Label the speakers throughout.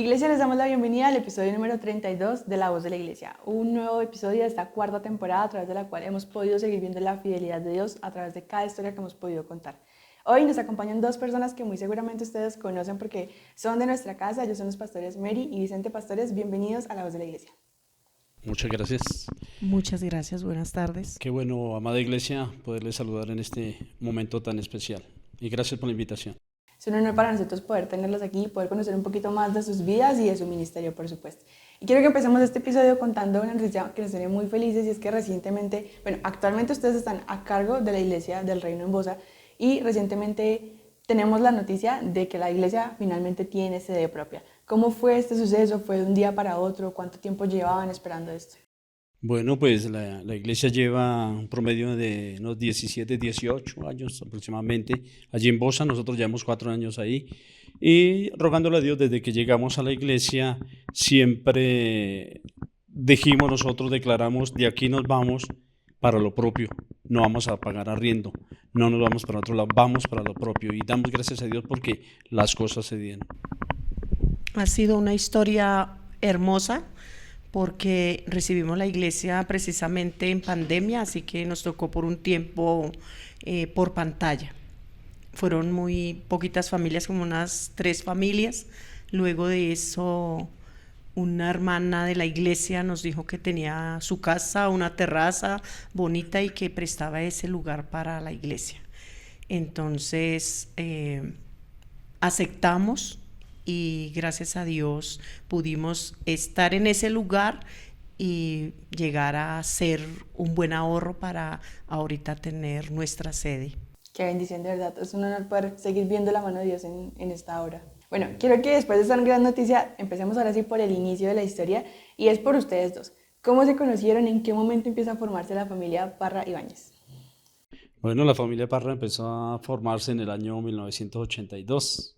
Speaker 1: Iglesia, les damos la bienvenida al episodio número 32 de La Voz de la Iglesia, un nuevo episodio de esta cuarta temporada a través de la cual hemos podido seguir viendo la fidelidad de Dios a través de cada historia que hemos podido contar. Hoy nos acompañan dos personas que muy seguramente ustedes conocen porque son de nuestra casa. Ellos son los pastores Mary y Vicente Pastores. Bienvenidos a La Voz de la Iglesia.
Speaker 2: Muchas gracias.
Speaker 3: Muchas gracias, buenas tardes.
Speaker 2: Qué bueno, amada iglesia, poderles saludar en este momento tan especial. Y gracias por la invitación.
Speaker 1: Es un honor para nosotros poder tenerlos aquí y poder conocer un poquito más de sus vidas y de su ministerio, por supuesto. Y quiero que empecemos este episodio contando una noticia que nos tiene muy felices, y es que actualmente ustedes están a cargo de la Iglesia del Reino en Bosa, y recientemente tenemos la noticia de que la iglesia finalmente tiene sede propia. ¿Cómo fue este suceso? ¿Fue de un día para otro? ¿Cuánto tiempo llevaban esperando esto?
Speaker 2: Bueno, pues la iglesia lleva un promedio de unos 17, 18 años aproximadamente allí en Bosa. Nosotros llevamos 4 años ahí y rogándole a Dios desde que llegamos a la iglesia, siempre declaramos, de aquí nos vamos para lo propio, no vamos a pagar arriendo, no nos vamos para otro lado, vamos para lo propio, y damos gracias a Dios porque las cosas se dieron.
Speaker 3: Ha sido una historia hermosa porque recibimos la iglesia precisamente en pandemia, así que nos tocó por un tiempo por pantalla. Fueron muy poquitas familias, como unas 3 familias. Luego de eso, una hermana de la iglesia nos dijo que tenía su casa, una terraza bonita y que prestaba ese lugar para la iglesia. Entonces, aceptamos y gracias a Dios pudimos estar en ese lugar y llegar a ser un buen ahorro para ahorita tener nuestra sede.
Speaker 1: Qué bendición, de verdad. Es un honor poder seguir viendo la mano de Dios en esta hora. Bueno, quiero que después de esta gran noticia empecemos ahora sí por el inicio de la historia, y es por ustedes dos. ¿Cómo se conocieron? ¿En qué momento empieza a formarse la familia Parra Ibáñez?
Speaker 2: Bueno, la familia Parra empezó a formarse en el año 1982.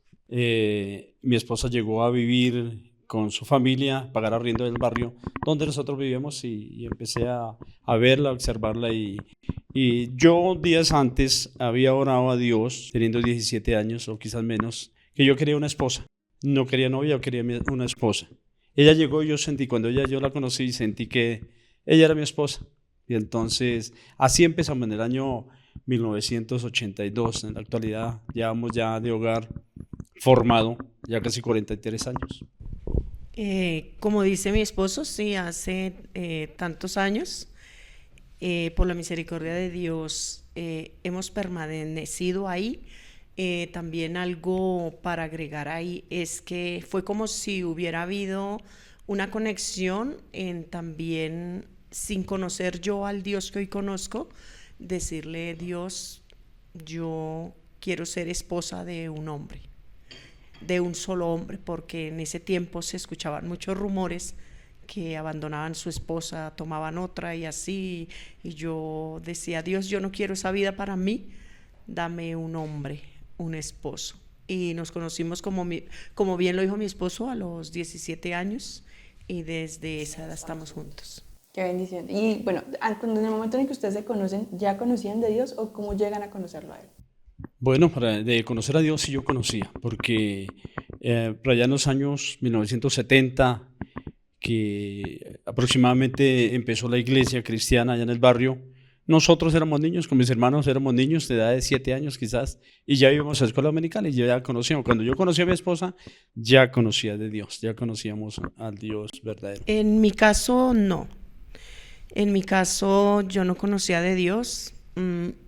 Speaker 2: Mi esposa llegó a vivir con su familia, pagar arriendo del barrio donde nosotros vivíamos, y empecé a verla, a observarla, y yo días antes había orado a Dios, teniendo 17 años o quizás menos, que yo quería una esposa. No quería novia, yo quería una esposa. Ella llegó y yo la conocí, sentí que ella era mi esposa. Y entonces así empezamos en el año 1982. En la actualidad llevamos ya de hogar formado ya casi 43 años.
Speaker 3: Como dice mi esposo, sí, hace tantos años, por la misericordia de Dios, hemos permanecido ahí. También algo para agregar ahí es que fue como si hubiera habido una conexión en también, sin conocer yo al Dios que hoy conozco, decirle: Dios, yo quiero ser esposa de un hombre, de un solo hombre, porque en ese tiempo se escuchaban muchos rumores que abandonaban su esposa, tomaban otra y así, y yo decía: Dios, yo no quiero esa vida para mí, dame un hombre, un esposo. Y nos conocimos, como bien lo dijo mi esposo, a los 17 años, y desde esa edad estamos juntos.
Speaker 1: Qué bendición. Y bueno, en el momento en el que ustedes se conocen, ¿ya conocían de Dios o cómo llegan a conocerlo a Él?
Speaker 2: Bueno, de conocer a Dios sí yo conocía, porque por allá en los años 1970, que aproximadamente empezó la iglesia cristiana allá en el barrio, nosotros éramos niños, con mis hermanos éramos niños de edad de 7 años quizás, y ya íbamos a la escuela dominical y ya conocíamos. Cuando yo conocí a mi esposa, ya conocía de Dios, ya conocíamos al Dios verdadero.
Speaker 3: En mi caso, no. En mi caso, yo no conocía de Dios.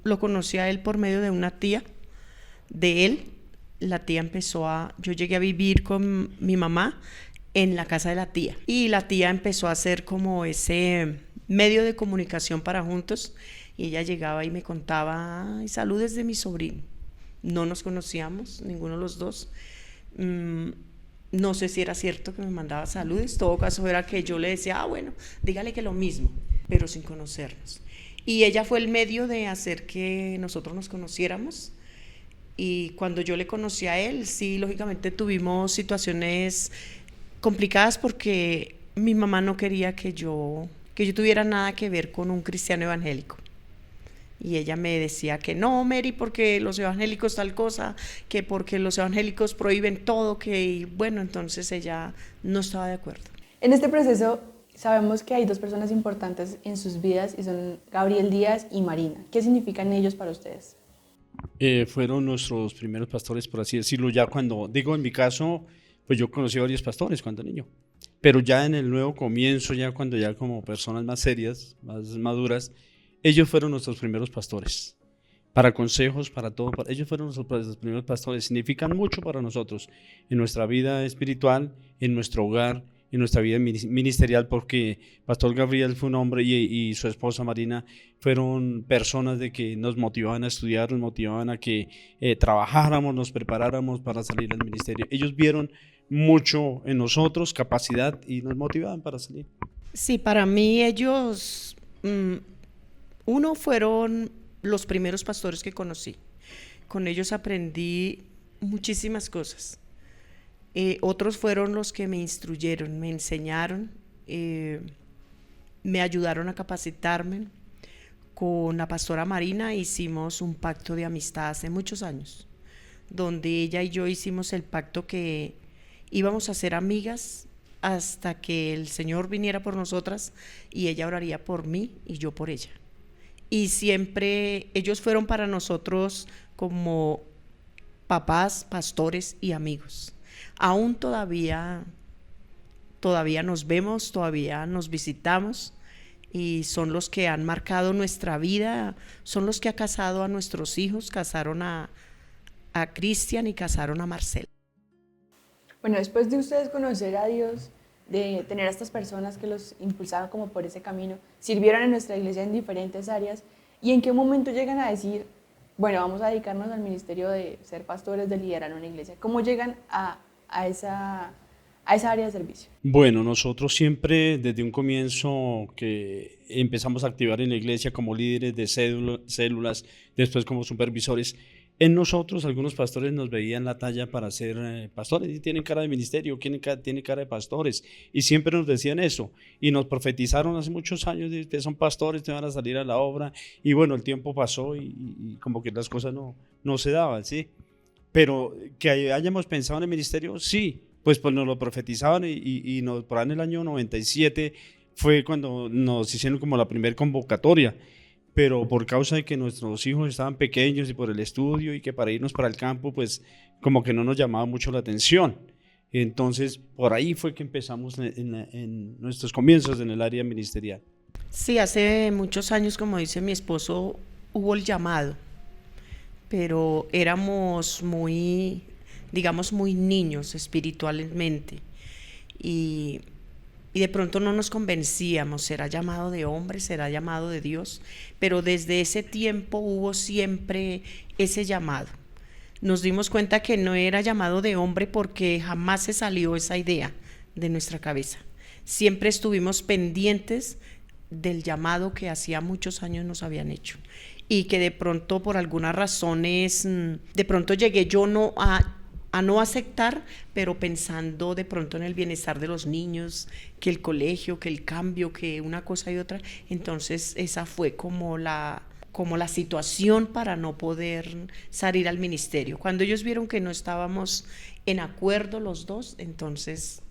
Speaker 3: Lo conocí a él por medio de una tía de él. La tía yo llegué a vivir con mi mamá en la casa de la tía, y la tía empezó a hacer como ese medio de comunicación para juntos, y ella llegaba y me contaba: ay, saludes de mi sobrino. No nos conocíamos, ninguno de los dos. No sé si era cierto que me mandaba saludos, todo caso era que yo le decía: bueno, dígale que lo mismo, pero sin conocernos. Y ella fue el medio de hacer que nosotros nos conociéramos. Y cuando yo le conocí a él, sí, lógicamente tuvimos situaciones complicadas porque mi mamá no quería que yo tuviera nada que ver con un cristiano evangélico. Y ella me decía que no, Mary, porque los evangélicos tal cosa, que porque los evangélicos prohíben todo, que bueno, entonces ella no estaba de acuerdo.
Speaker 1: En este proceso sabemos que hay dos personas importantes en sus vidas y son Gabriel Díaz y Marina. ¿Qué significan ellos para ustedes?
Speaker 2: Fueron nuestros primeros pastores, por así decirlo. Ya cuando, digo en mi caso, pues yo conocí a varios pastores cuando niño, pero ya en el nuevo comienzo, ya cuando ya como personas más serias, más maduras, ellos fueron nuestros primeros pastores. Para consejos, para todo, ellos fueron nuestros primeros pastores. Significan mucho para nosotros en nuestra vida espiritual, en nuestro hogar, en nuestra vida ministerial, porque Pastor Gabriel fue un hombre y su esposa Marina fueron personas de que nos motivaban a estudiar, nos motivaban a que trabajáramos, nos preparáramos para salir al ministerio. Ellos vieron mucho en nosotros, capacidad, y nos motivaban para salir.
Speaker 3: Sí, para mí ellos, uno, fueron los primeros pastores que conocí. Con ellos aprendí muchísimas cosas. Otros fueron los que me instruyeron, me enseñaron, me ayudaron a capacitarme. Con la pastora Marina hicimos un pacto de amistad hace muchos años, donde ella y yo hicimos el pacto que íbamos a ser amigas hasta que el Señor viniera por nosotras y ella oraría por mí y yo por ella. Y siempre ellos fueron para nosotros como papás, pastores y amigos. Aún todavía nos vemos, todavía nos visitamos y son los que han marcado nuestra vida, son los que han casado a nuestros hijos, casaron a Cristian y casaron a Marcela.
Speaker 1: Bueno, después de ustedes conocer a Dios, de tener a estas personas que los impulsaron como por ese camino, sirvieron en nuestra iglesia en diferentes áreas, ¿y en qué momento llegan a decir, bueno, vamos a dedicarnos al ministerio de ser pastores, de liderar una iglesia? ¿Cómo llegan a esa área de servicio?
Speaker 2: Bueno, nosotros siempre desde un comienzo que empezamos a activar en la iglesia como líderes de células, después como supervisores, en nosotros algunos pastores nos veían la talla para ser pastores y tienen cara de ministerio, tienen cara de pastores, y siempre nos decían eso y nos profetizaron hace muchos años de que son pastores, te van a salir a la obra, y bueno, el tiempo pasó y como que las cosas no se daban, ¿sí? Pero que hayamos pensado en el ministerio, sí, pues nos lo profetizaban y por ahí en el año 97 fue cuando nos hicieron como la primera convocatoria, pero por causa de que nuestros hijos estaban pequeños y por el estudio y que para irnos para el campo, pues como que no nos llamaba mucho la atención. Entonces, por ahí fue que empezamos en nuestros comienzos en el área ministerial.
Speaker 3: Sí, hace muchos años, como dice mi esposo, hubo el llamado, pero éramos muy niños espiritualmente y de pronto no nos convencíamos, será llamado de hombre, será llamado de Dios, pero desde ese tiempo hubo siempre ese llamado. Nos dimos cuenta que no era llamado de hombre porque jamás se salió esa idea de nuestra cabeza. Siempre estuvimos pendientes del llamado que hacía muchos años nos habían hecho y que de pronto por algunas razones, de pronto llegué yo a no aceptar, pero pensando de pronto en el bienestar de los niños, que el colegio, que el cambio, que una cosa y otra. Entonces esa fue como la situación para no poder salir al ministerio. Cuando ellos vieron que no estábamos en acuerdo los dos, entonces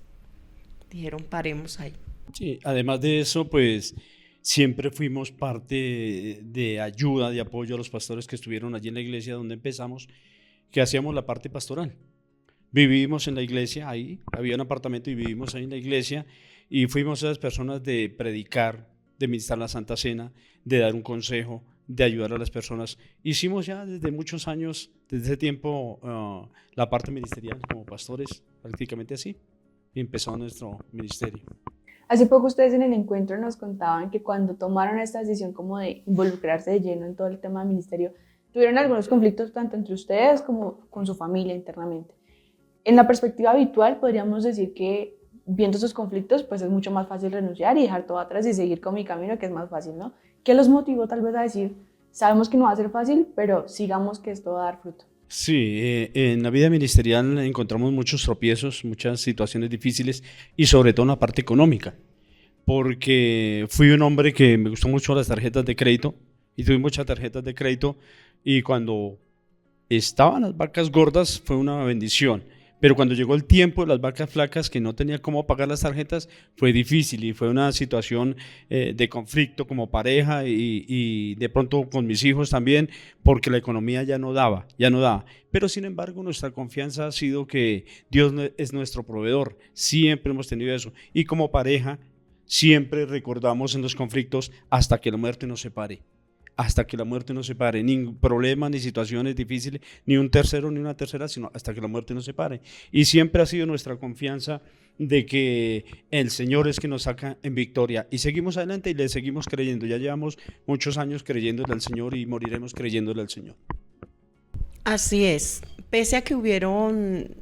Speaker 3: dijeron paremos ahí.
Speaker 2: Sí, además de eso, pues siempre fuimos parte de ayuda, de apoyo a los pastores que estuvieron allí en la iglesia donde empezamos, que hacíamos la parte pastoral. Vivimos en la iglesia, ahí había un apartamento y vivimos ahí en la iglesia y fuimos esas personas de predicar, de ministrar la Santa Cena, de dar un consejo, de ayudar a las personas. Hicimos ya desde muchos años, desde ese tiempo, la parte ministerial como pastores, prácticamente así, y empezó nuestro ministerio.
Speaker 1: Hace poco ustedes en el encuentro nos contaban que cuando tomaron esta decisión como de involucrarse de lleno en todo el tema del ministerio, tuvieron algunos conflictos tanto entre ustedes como con su familia internamente. En la perspectiva habitual podríamos decir que viendo esos conflictos pues es mucho más fácil renunciar y dejar todo atrás y seguir con mi camino, que es más fácil, ¿no? ¿Qué los motivó tal vez a decir, sabemos que no va a ser fácil, pero sigamos que esto va a dar fruto?
Speaker 2: Sí, en la vida ministerial encontramos muchos tropiezos, muchas situaciones difíciles y sobre todo en la parte económica, porque fui un hombre que me gustó mucho las tarjetas de crédito, y tuve muchas tarjetas de crédito, y cuando estaban las vacas gordas fue una bendición, pero cuando llegó el tiempo de las vacas flacas, que no tenía cómo pagar las tarjetas, fue difícil y fue una situación de conflicto como pareja y de pronto con mis hijos también, porque la economía ya no daba, ya no daba. Pero sin embargo nuestra confianza ha sido que Dios es nuestro proveedor, siempre hemos tenido eso, y como pareja siempre recordamos en los conflictos hasta que la muerte nos separe. Hasta que la muerte nos separe, ni problemas, ni situaciones difíciles, ni un tercero, ni una tercera, sino hasta que la muerte nos separe. Y siempre ha sido nuestra confianza de que el Señor es que nos saca en victoria. Y seguimos adelante y le seguimos creyendo. Ya llevamos muchos años creyéndole al Señor y moriremos creyéndole al Señor.
Speaker 3: Así es. Pese a que hubieron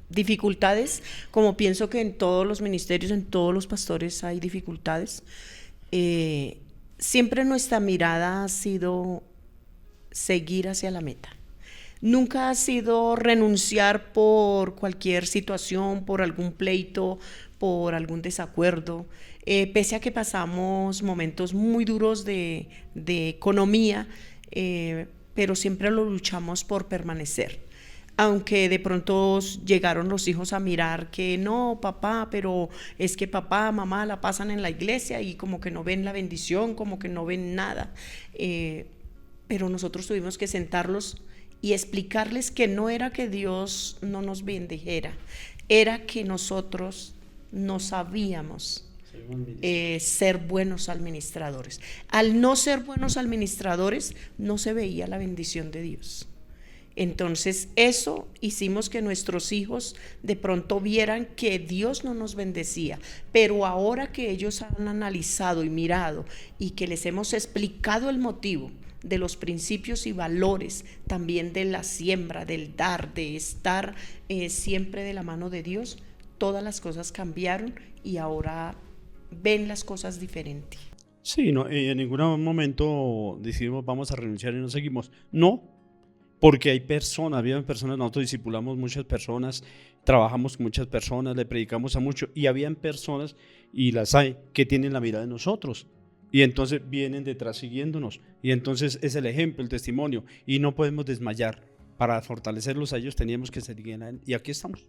Speaker 3: dificultades, como pienso que en todos los ministerios, en todos los pastores hay dificultades, siempre nuestra mirada ha sido seguir hacia la meta. Nunca ha sido renunciar por cualquier situación, por algún pleito, por algún desacuerdo. Pese a que pasamos momentos muy duros de economía, pero siempre lo luchamos por permanecer. Aunque de pronto llegaron los hijos a mirar que no, papá, pero es que papá, mamá la pasan en la iglesia y como que no ven la bendición, como que no ven nada. Pero nosotros tuvimos que sentarlos y explicarles que no era que Dios no nos bendijera, era que nosotros no sabíamos ser buenos administradores. Al no ser buenos administradores, no se veía la bendición de Dios. Entonces eso hicimos que nuestros hijos de pronto vieran que Dios no nos bendecía, pero ahora que ellos han analizado y mirado y que les hemos explicado el motivo de los principios y valores, también de la siembra, del dar, de estar siempre de la mano de Dios, todas las cosas cambiaron y ahora ven las cosas diferente.
Speaker 2: Sí, no, en ningún momento decidimos vamos a renunciar y no seguimos. No. Porque hay personas, había personas, nosotros discipulamos muchas personas, trabajamos con muchas personas, le predicamos a muchos, y habían personas, y las hay, que tienen la mirada de nosotros, y entonces vienen detrás siguiéndonos, y entonces es el ejemplo, el testimonio, y no podemos desmayar. Para fortalecerlos a ellos teníamos que seguir en, y aquí estamos.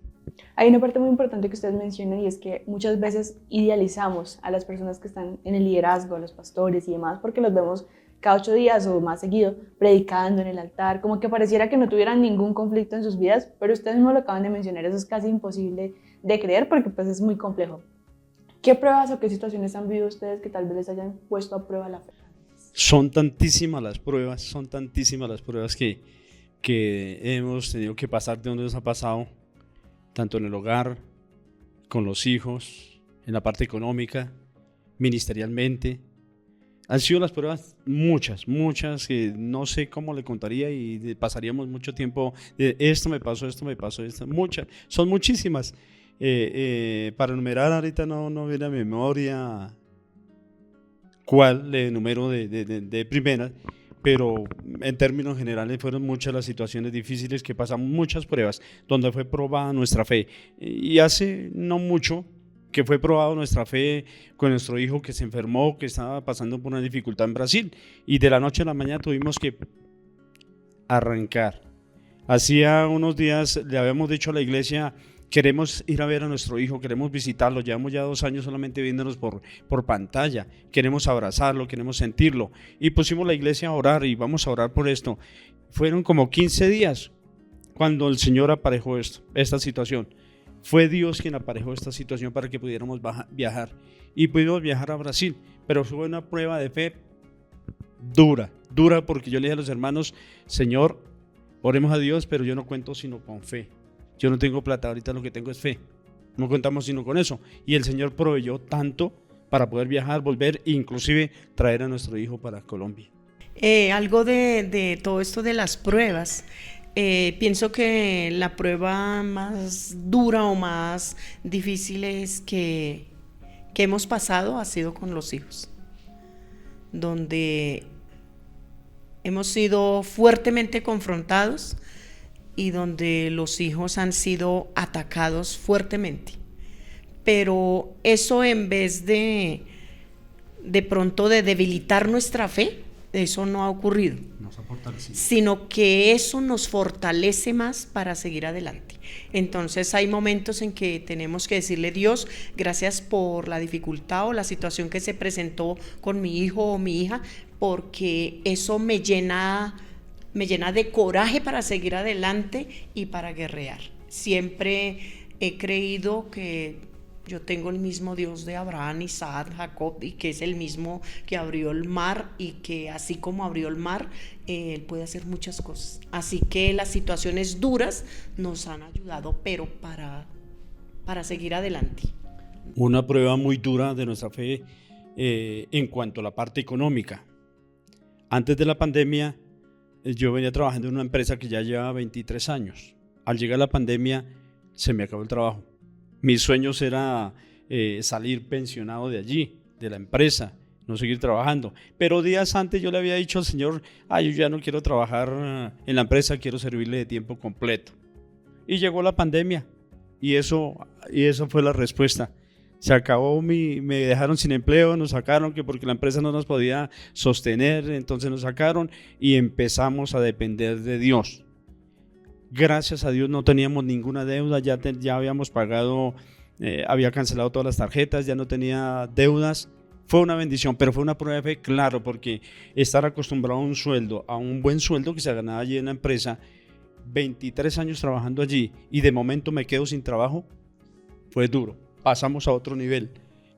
Speaker 1: Hay una parte muy importante que ustedes mencionan y es que muchas veces idealizamos a las personas que están en el liderazgo, a los pastores y demás, porque los vemos cada 8 días o más seguido predicando en el altar, como que pareciera que no tuvieran ningún conflicto en sus vidas, pero ustedes mismos lo acaban de mencionar, eso es casi imposible de creer porque pues es muy complejo. ¿Qué pruebas o qué situaciones han vivido ustedes que tal vez les hayan puesto a prueba la fe?
Speaker 2: Son tantísimas las pruebas que hemos tenido que pasar, de donde nos ha pasado, tanto en el hogar, con los hijos, en la parte económica, ministerialmente. Han sido las pruebas muchas, que no sé cómo le contaría y pasaríamos mucho tiempo de esto me pasó, muchas, son muchísimas. Para enumerar ahorita no viene a mi memoria cuál le enumero de primera, pero en términos generales fueron muchas las situaciones difíciles que pasamos, muchas pruebas donde fue probada nuestra fe. Y hace no mucho que fue probado nuestra fe con nuestro hijo que se enfermó, que estaba pasando por una dificultad en Brasil, y de la noche a la mañana tuvimos que arrancar. Hacía unos días le habíamos dicho a la iglesia, queremos ir a ver a nuestro hijo, queremos visitarlo, llevamos ya 2 años solamente viéndonos por pantalla, queremos abrazarlo, queremos sentirlo, y pusimos la iglesia a orar y vamos a orar por esto. Fueron como 15 días cuando el Señor aparejó esta situación. Fue Dios quien aparejó esta situación para que pudiéramos viajar, y pudimos viajar a Brasil, pero fue una prueba de fe dura, porque yo le dije a los hermanos, Señor, oremos a Dios, pero yo no cuento sino con fe. Yo no tengo plata, ahorita lo que tengo es fe. No contamos sino con eso. Y el Señor proveyó tanto para poder viajar, volver e inclusive traer a nuestro hijo para Colombia.
Speaker 3: Algo de todo esto de las pruebas. Pienso que la prueba más dura o más difícil que hemos pasado ha sido con los hijos, donde hemos sido fuertemente confrontados y donde los hijos han sido atacados fuertemente. Pero eso, en vez de pronto de debilitar nuestra fe, Eso no ha ocurrido,
Speaker 2: Nos ha fortalecido.
Speaker 3: sino que eso nos fortalece más para seguir adelante. Entonces hay momentos en que tenemos que decirle: Dios, gracias por la dificultad o la situación que se presentó con mi hijo o mi hija, porque eso me llena de coraje para seguir adelante y para guerrear. Siempre he creído que yo tengo el mismo Dios de Abraham, Isaac, Jacob, y que es el mismo que abrió el mar, y que así como abrió el mar, Él puede hacer muchas cosas. Así que las situaciones duras nos han ayudado, pero para seguir adelante.
Speaker 2: Una prueba muy dura de nuestra fe en cuanto a la parte económica. Antes de la pandemia, yo venía trabajando en una empresa que ya lleva 23 años. Al llegar la pandemia, se me acabó el trabajo. Mis sueños era salir pensionado de allí, de la empresa, no seguir trabajando. Pero días antes yo le había dicho al Señor: yo ya no quiero trabajar en la empresa, quiero servirle de tiempo completo. Y llegó la pandemia y eso fue la respuesta. Se acabó, me dejaron sin empleo, nos sacaron, que porque la empresa no nos podía sostener, entonces nos sacaron y empezamos a depender de Dios. Gracias a Dios no teníamos ninguna deuda, ya habíamos pagado, había cancelado todas las tarjetas, ya no tenía deudas. Fue una bendición, pero fue una prueba de fe, claro, porque estar acostumbrado a un sueldo, a un buen sueldo que se ganaba allí en la empresa, 23 años trabajando allí, y de momento me quedo sin trabajo, fue duro. Pasamos a otro nivel,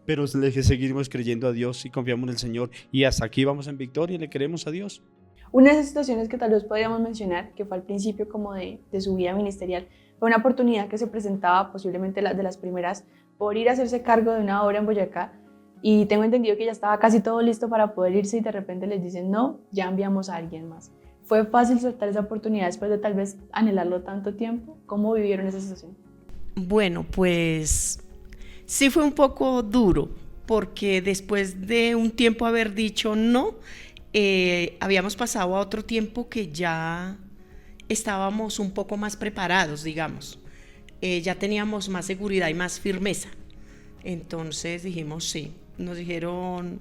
Speaker 2: pero seguimos creyendo a Dios y confiamos en el Señor, y hasta aquí vamos en victoria y le creemos a Dios.
Speaker 1: Una de esas situaciones que tal vez podríamos mencionar, que fue al principio como de su vida ministerial, fue una oportunidad que se presentaba, posiblemente de las primeras, por ir a hacerse cargo de una obra en Boyacá, y tengo entendido que ya estaba casi todo listo para poder irse, y de repente les dicen: no, ya enviamos a alguien más. ¿Fue fácil soltar esa oportunidad después de tal vez anhelarlo tanto tiempo? ¿Cómo vivieron esa situación?
Speaker 3: Bueno, pues sí fue un poco duro, porque después de un tiempo haber dicho no, habíamos pasado a otro tiempo que ya estábamos un poco más preparados, digamos. Ya teníamos más seguridad y más firmeza. Entonces dijimos sí. Nos dijeron: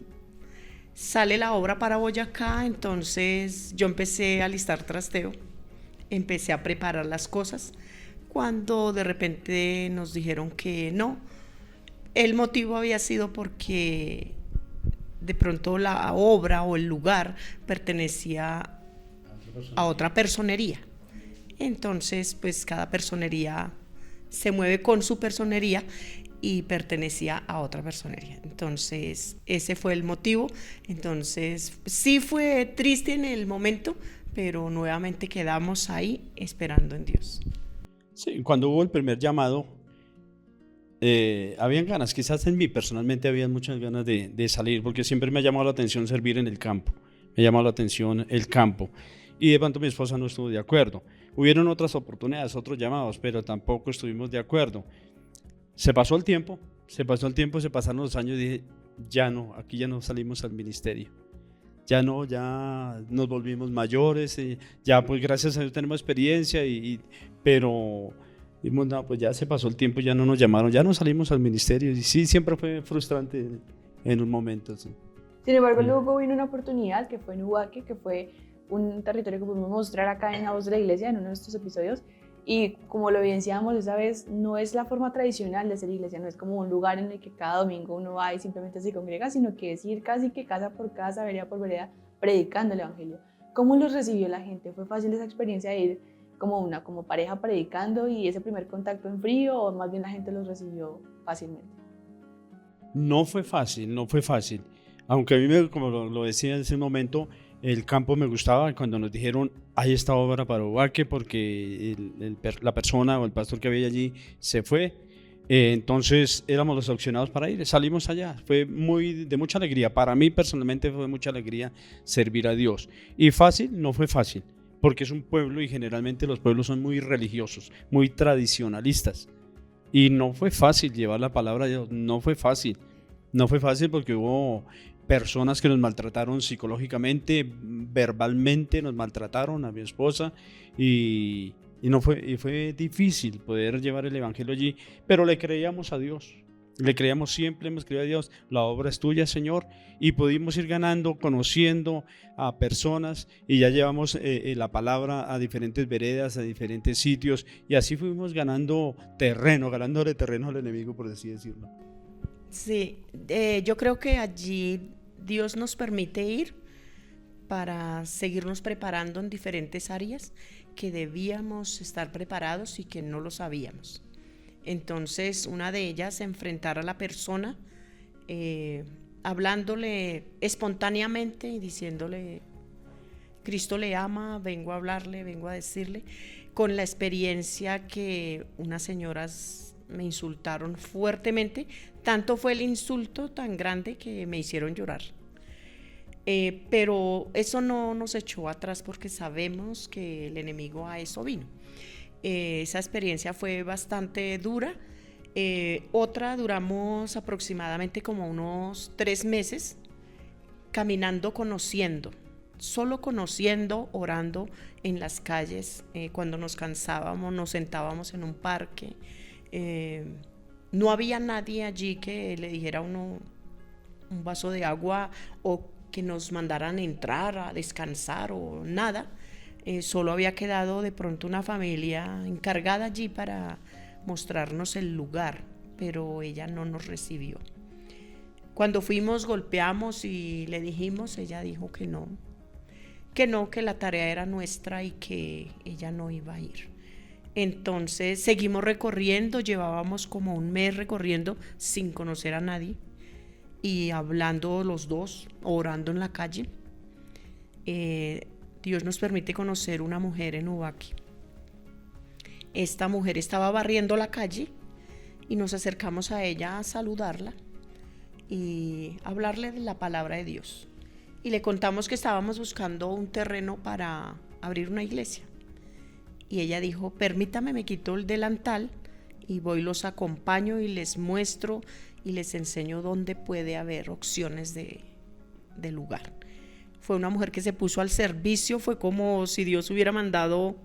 Speaker 3: sale la obra para Boyacá. Entonces yo empecé a alistar trasteo, empecé a preparar las cosas, cuando de repente nos dijeron que no. El motivo había sido porque de pronto la obra o el lugar pertenecía a otra personería. Entonces, pues cada personería se mueve con su personería y pertenecía a otra personería. Entonces, ese fue el motivo. Entonces, sí fue triste en el momento, pero nuevamente quedamos ahí esperando en Dios.
Speaker 2: Sí, cuando hubo el primer llamado, habían ganas, quizás en mí personalmente había muchas ganas de salir, porque siempre me ha llamado la atención servir en el campo, me ha llamado la atención el campo, y de pronto mi esposa no estuvo de acuerdo. Hubieron otras oportunidades, otros llamados, pero tampoco estuvimos de acuerdo. Se pasó el tiempo, se pasaron los años, y dije: ya no, aquí ya no salimos al ministerio, ya no, ya nos volvimos mayores, ya pues gracias a Dios tenemos experiencia, pero dijimos: no, pues ya se pasó el tiempo, ya no nos llamaron, ya no salimos al ministerio. Y sí, siempre fue frustrante en un momento. Sí.
Speaker 1: Sin embargo, luego vino una oportunidad que fue en Ubaque, que fue un territorio que pudimos mostrar acá en La Voz de la Iglesia en uno de estos episodios, y como lo evidenciamos esa vez, no es la forma tradicional de ser iglesia, no es como un lugar en el que cada domingo uno va y simplemente se congrega, sino que es ir casi que casa por casa, vereda por vereda, predicando el evangelio. ¿Cómo los recibió la gente? ¿Fue fácil esa experiencia de ir como pareja predicando y ese primer contacto en frío, o más bien la gente los recibió fácilmente?
Speaker 2: No fue fácil, aunque a mí, como lo decía en ese momento, el campo me gustaba. Cuando nos dijeron: hay esta obra para Ubaque, porque la persona o el pastor que había allí se fue, entonces éramos los opcionados para ir, salimos allá. Fue de mucha alegría, para mí personalmente fue mucha alegría servir a Dios. Y fácil, no fue fácil, porque es un pueblo y generalmente los pueblos son muy religiosos, muy tradicionalistas, y no fue fácil llevar la palabra de Dios. No fue fácil porque hubo personas que nos maltrataron psicológicamente, verbalmente nos maltrataron a mi esposa, y fue difícil poder llevar el evangelio allí, pero le creíamos a Dios. Le creíamos siempre, hemos creído a Dios, la obra es tuya, Señor, y pudimos ir ganando, conociendo a personas, y ya llevamos la palabra a diferentes veredas, a diferentes sitios, y así fuimos ganando terreno, ganándole terreno al enemigo, por así decirlo.
Speaker 3: Sí, yo creo que allí Dios nos permite ir para seguirnos preparando en diferentes áreas que debíamos estar preparados y que no lo sabíamos. Entonces, una de ellas, enfrentar a la persona, hablándole espontáneamente y diciéndole: Cristo le ama, vengo a hablarle, vengo a decirle, con la experiencia que unas señoras me insultaron fuertemente. Tanto fue el insulto tan grande que me hicieron llorar. Pero eso no nos echó atrás, porque sabemos que el enemigo a eso vino. Esa experiencia fue bastante dura. Otra, duramos aproximadamente como unos 3 meses caminando, conociendo, solo conociendo, orando en las calles. Cuando nos cansábamos, nos sentábamos en un parque. No había nadie allí que le dijera a uno un vaso de agua o que nos mandaran entrar a descansar o nada. Solo había quedado de pronto una familia encargada allí para mostrarnos el lugar, pero ella no nos recibió. Cuando fuimos, golpeamos y le dijimos, ella dijo que no, que la tarea era nuestra y que ella no iba a ir. Entonces seguimos recorriendo, llevábamos como un mes recorriendo sin conocer a nadie y hablando los dos, orando en la calle. Dios nos permite conocer una mujer en Ubaque. Esta mujer estaba barriendo la calle y nos acercamos a ella a saludarla y hablarle de la palabra de Dios. Y le contamos que estábamos buscando un terreno para abrir una iglesia. Y ella dijo: permítame, me quito el delantal y voy, los acompaño y les muestro y les enseño dónde puede haber opciones de lugar. Fue una mujer que se puso al servicio, fue como si Dios hubiera mandado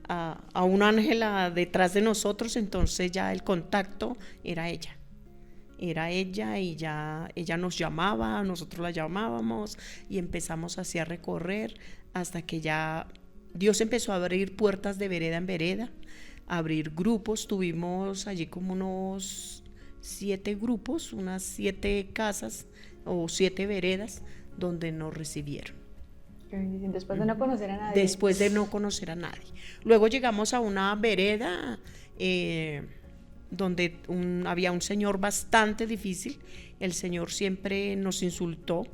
Speaker 3: a un ángel detrás de nosotros. Entonces ya el contacto era ella y ya ella nos llamaba, nosotros la llamábamos y empezamos así a recorrer hasta que ya Dios empezó a abrir puertas de vereda en vereda, a abrir grupos. Tuvimos allí como unos 7 grupos, unas 7 casas o 7 veredas donde nos recibieron.
Speaker 1: Después de no conocer a nadie.
Speaker 3: Después de no conocer a nadie. Luego llegamos a una vereda donde había un señor bastante difícil. El señor siempre nos insultó,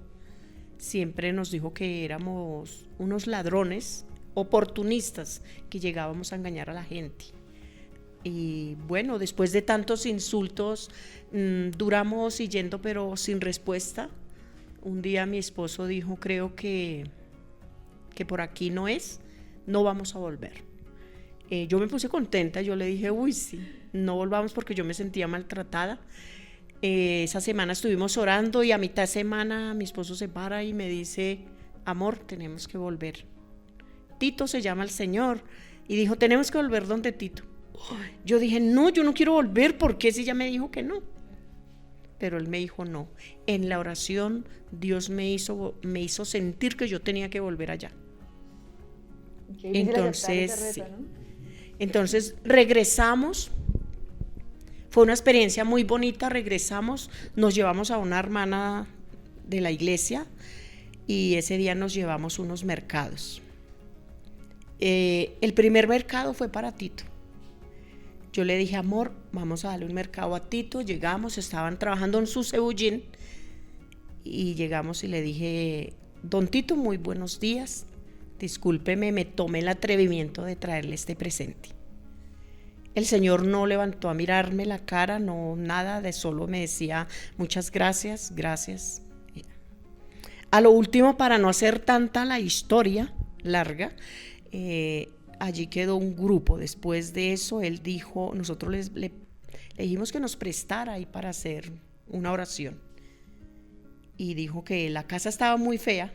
Speaker 3: siempre nos dijo que éramos unos ladrones oportunistas, que llegábamos a engañar a la gente. Y bueno, después de tantos insultos, duramos yendo pero sin respuesta. Un día mi esposo dijo: creo que por aquí no vamos a volver. Yo me puse contenta, yo le dije: uy, sí, no volvamos, porque yo me sentía maltratada. Esa semana estuvimos orando y a mitad de semana mi esposo se para y me dice: amor, tenemos que volver. Tito se llama el señor, y dijo: tenemos que volver donde Tito. Yo dije: no, yo no quiero volver, ¿por qué si ella me dijo que no? Pero él me dijo no. En la oración Dios me hizo sentir que yo tenía que volver allá. Entonces, reto, ¿no? Entonces regresamos. Fue una experiencia muy bonita. Regresamos, nos llevamos a una hermana de la iglesia y ese día nos llevamos unos mercados. El primer mercado fue para Tito. Yo le dije: amor, vamos a darle un mercado a Tito. Llegamos, estaban trabajando en su cebullín y llegamos y le dije: don Tito, muy buenos días, discúlpeme, me tomé el atrevimiento de traerle este presente. El señor no levantó a mirarme la cara, no, nada, de solo me decía: muchas gracias, gracias. A lo último, para no hacer tanta la historia larga, allí quedó un grupo. Después de eso, él dijo, nosotros le dijimos que nos prestara ahí para hacer una oración. Y dijo que la casa estaba muy fea,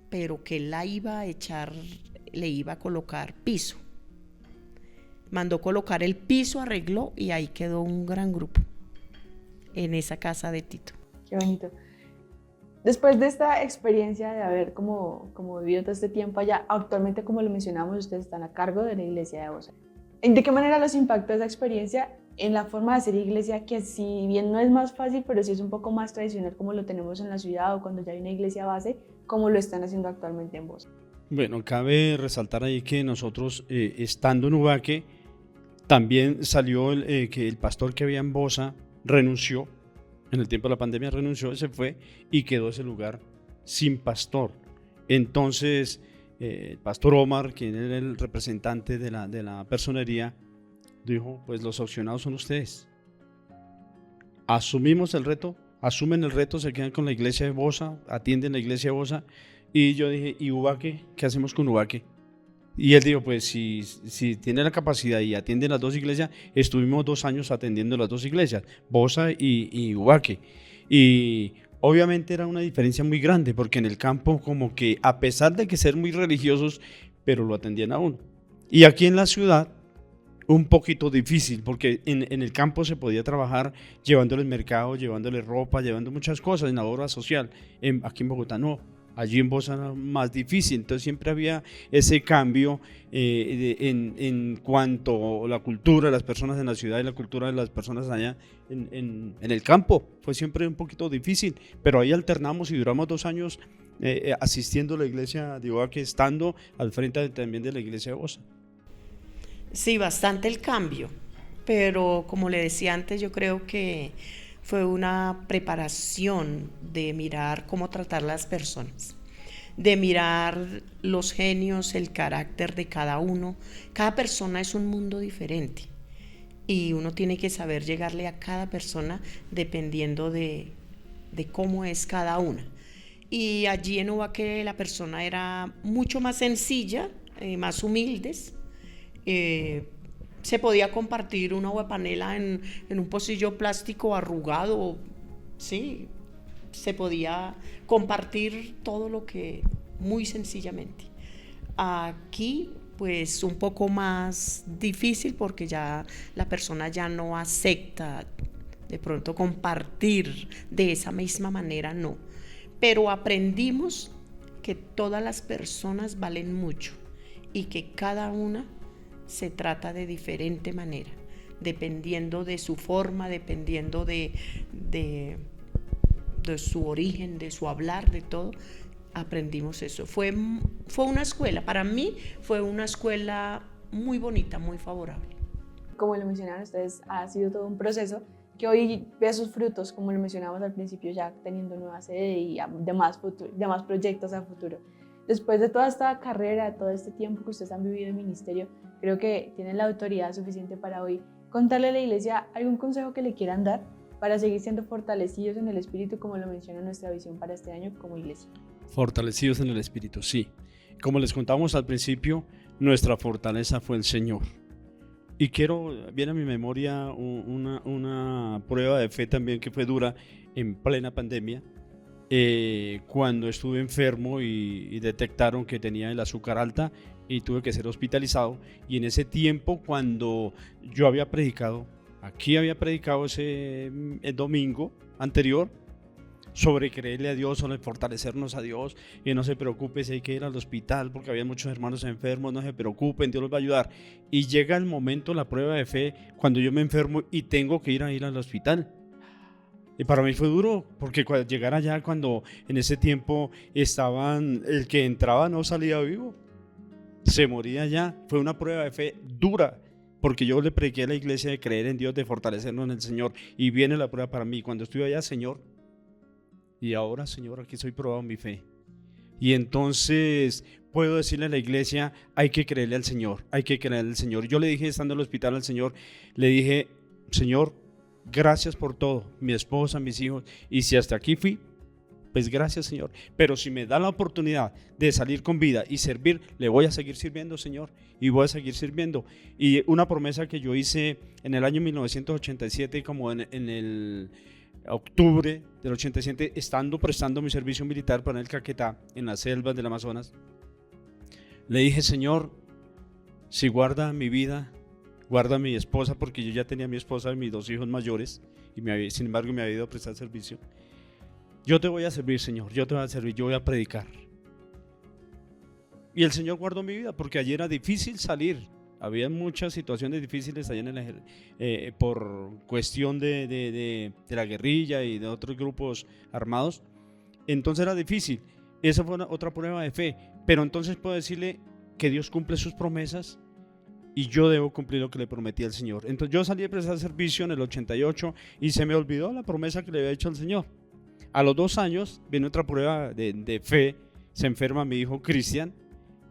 Speaker 3: pero que la iba a echar, le iba a colocar piso. Mandó colocar el piso, arregló y ahí quedó un gran grupo. en esa casa de Tito.
Speaker 1: Qué bonito. Después de esta experiencia de haber como vivido todo este tiempo allá, actualmente, como lo mencionamos, ustedes están a cargo de la iglesia de Bosa. ¿De qué manera los impactó esa experiencia en la forma de hacer iglesia, que si bien no es más fácil, pero sí es un poco más tradicional como lo tenemos en la ciudad o cuando ya hay una iglesia base, como lo están haciendo actualmente en Bosa?
Speaker 2: Bueno, cabe resaltar ahí que nosotros, estando en Ubaque, también salió que el pastor que había en Bosa renunció. En el tiempo de la pandemia renunció, se fue y quedó ese lugar sin pastor. Entonces, el pastor Omar, quien era el representante de la personería, dijo, pues los opcionados son ustedes. Asumimos el reto, asumen el reto, se quedan con la iglesia de Bosa, atienden la iglesia de Bosa. Y yo dije, ¿y Ubaque? ¿Qué hacemos con Ubaque? Y él dijo, pues si tiene la capacidad y atiende las dos iglesias, estuvimos 2 años atendiendo las dos iglesias, Bosa y Ubaque. Y obviamente era una diferencia muy grande, porque en el campo como que a pesar de que ser muy religiosos, pero lo atendían a uno. Y aquí en la ciudad, un poquito difícil, porque en el campo se podía trabajar llevándole el mercado, llevándole ropa, llevando muchas cosas en la obra social. Aquí en Bogotá no. Allí en Bosa era más difícil, entonces siempre había ese cambio en cuanto a la cultura de las personas en la ciudad y la cultura de las personas allá en el campo. Fue siempre un poquito difícil, pero ahí alternamos y duramos 2 años asistiendo a la iglesia de Ubaque, estando al frente también de la iglesia de Bosa.
Speaker 3: Sí, bastante el cambio, pero como le decía antes, yo creo que fue una preparación de mirar cómo tratar las personas, de mirar los genios, el carácter de cada uno. Cada persona es un mundo diferente y uno tiene que saber llegarle a cada persona dependiendo de cómo es cada una. Y allí en Ubaque la persona era mucho más sencilla, más humildes. Se podía compartir una huepanela en un pocillo plástico arrugado, sí, se podía compartir todo lo que muy sencillamente. Aquí pues un poco más difícil porque ya la persona ya no acepta de pronto compartir de esa misma manera, no, pero aprendimos que todas las personas valen mucho y que cada una se trata de diferente manera, dependiendo de su forma, dependiendo de su origen, de su hablar, de todo. Aprendimos eso. Fue una escuela, para mí fue una escuela muy bonita, muy favorable.
Speaker 1: Como lo mencionaron ustedes, ha sido todo un proceso que hoy ve sus frutos, como lo mencionamos al principio, ya teniendo nueva sede y demás proyectos a futuro. Después de toda esta carrera, todo este tiempo que ustedes han vivido en ministerio, creo que tienen la autoridad suficiente para hoy contarle a la iglesia algún consejo que le quieran dar para seguir siendo fortalecidos en el espíritu, como lo menciona nuestra visión para este año como iglesia.
Speaker 2: Fortalecidos en el espíritu, sí. Como les contamos al principio, nuestra fortaleza fue el Señor. Y viene a mi memoria una prueba de fe también que fue dura en plena pandemia. Cuando estuve enfermo y detectaron que tenía el azúcar alta y tuve que ser hospitalizado, y en ese tiempo cuando yo había predicado el domingo anterior sobre creerle a Dios, sobre fortalecernos a Dios, y no se preocupe si hay que ir al hospital porque había muchos hermanos enfermos, no se preocupen, Dios los va a ayudar. Y llega el momento, la prueba de fe, cuando yo me enfermo y tengo que ir al hospital. Y para mí fue duro, porque llegar allá, cuando en ese tiempo el que entraba no salía vivo, se moría allá. Fue una prueba de fe dura, porque yo le prediqué a la iglesia de creer en Dios, de fortalecernos en el Señor, y viene la prueba para mí. Cuando estuve allá, Señor, y ahora, Señor, aquí soy probado en mi fe. Y entonces puedo decirle a la iglesia, hay que creerle al Señor, hay que creerle al Señor. Yo le dije, estando en el hospital al Señor, le dije, Señor, gracias por todo, mi esposa, mis hijos, y si hasta aquí fui, pues gracias, Señor, pero si me da la oportunidad de salir con vida y servir, le voy a seguir sirviendo, Señor, y voy a seguir sirviendo. Y una promesa que yo hice en el año 1987, como en el octubre del 87, prestando mi servicio militar para el Caquetá, en las selvas del Amazonas, le dije, Señor, si guarda mi vida, guarda a mi esposa, porque yo ya tenía a mi esposa y mis 2 hijos mayores, y sin embargo me había ido a prestar servicio. Yo te voy a servir, Señor, yo te voy a servir, yo voy a predicar. Y el Señor guardó mi vida, porque allí era difícil salir. Había muchas situaciones difíciles allá por cuestión de la guerrilla y de otros grupos armados. Entonces era difícil. Esa fue otra prueba de fe. Pero entonces puedo decirle que Dios cumple sus promesas y yo debo cumplir lo que le prometí al Señor. Entonces yo salí a prestar servicio en el 88 y se me olvidó la promesa que le había hecho al Señor. A los 2 años viene otra prueba de fe. Se enferma mi hijo Cristian.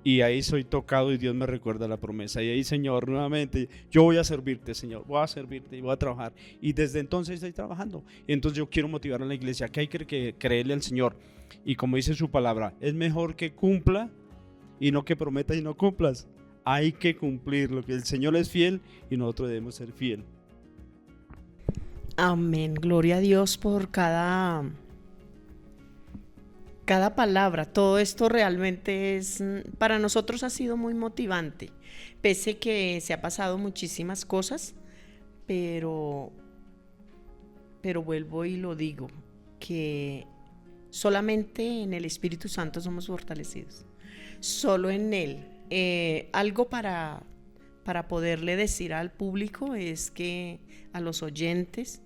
Speaker 2: Y ahí soy tocado y Dios me recuerda la promesa. Y ahí, Señor, nuevamente, yo voy a servirte, Señor, voy a servirte y voy a trabajar. Y desde entonces estoy trabajando. Y entonces yo quiero motivar a la iglesia que hay que creerle al Señor. Y como dice su palabra, es mejor que cumpla y no que prometas y no cumplas. Hay que cumplir lo que el Señor es fiel y nosotros debemos ser fiel.
Speaker 3: Amén. Gloria a Dios por cada palabra. Todo esto realmente para nosotros ha sido muy motivante, pese que se ha pasado muchísimas cosas, pero vuelvo y lo digo, que solamente en el Espíritu Santo somos fortalecidos, solo en Él. Algo para poderle decir al público a los oyentes,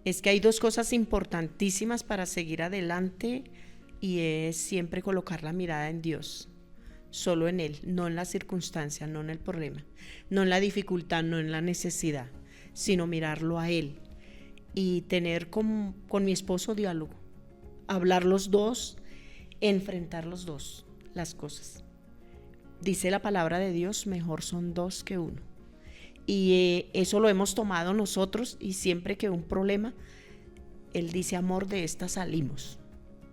Speaker 3: es que hay 2 cosas importantísimas para seguir adelante, y es siempre colocar la mirada en Dios, solo en Él, no en la circunstancia, no en el problema, no en la dificultad, no en la necesidad, sino mirarlo a Él y tener con mi esposo diálogo, hablar los 2, enfrentar los 2 las cosas. Dice la palabra de Dios, mejor son 2 que 1. Y eso lo hemos tomado nosotros, y siempre que un problema, Él dice, amor, de esta salimos,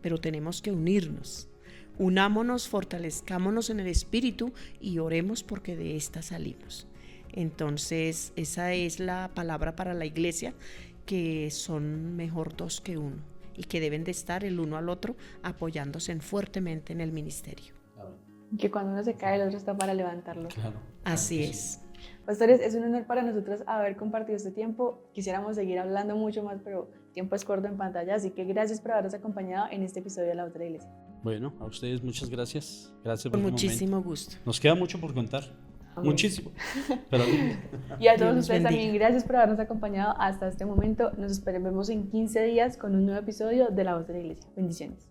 Speaker 3: pero tenemos que unirnos. Unámonos, fortalezcámonos en el Espíritu y oremos porque de esta salimos. Entonces, esa es la palabra para la iglesia, que son mejor 2 que 1 y que deben de estar el uno al otro apoyándose fuertemente en el ministerio.
Speaker 1: Que cuando uno se cae, el otro está para levantarlo.
Speaker 2: Claro.
Speaker 3: Así es.
Speaker 1: Pastores, es un honor para nosotros haber compartido este tiempo. Quisiéramos seguir hablando mucho más, pero el tiempo es corto en pantalla, así que gracias por habernos acompañado en este episodio de La Otra Iglesia.
Speaker 2: Bueno, a ustedes muchas gracias. Gracias
Speaker 3: Con
Speaker 2: por
Speaker 3: muchísimo
Speaker 2: momento.
Speaker 3: gusto.
Speaker 2: Nos queda mucho por contar.
Speaker 1: Amén.
Speaker 2: Muchísimo. Pero
Speaker 1: Y a todos
Speaker 3: Dios los
Speaker 1: ustedes
Speaker 3: bendiga.
Speaker 1: también, gracias por habernos acompañado hasta este momento. Nos vemos en 15 días con un nuevo episodio de La Otra Iglesia. Bendiciones.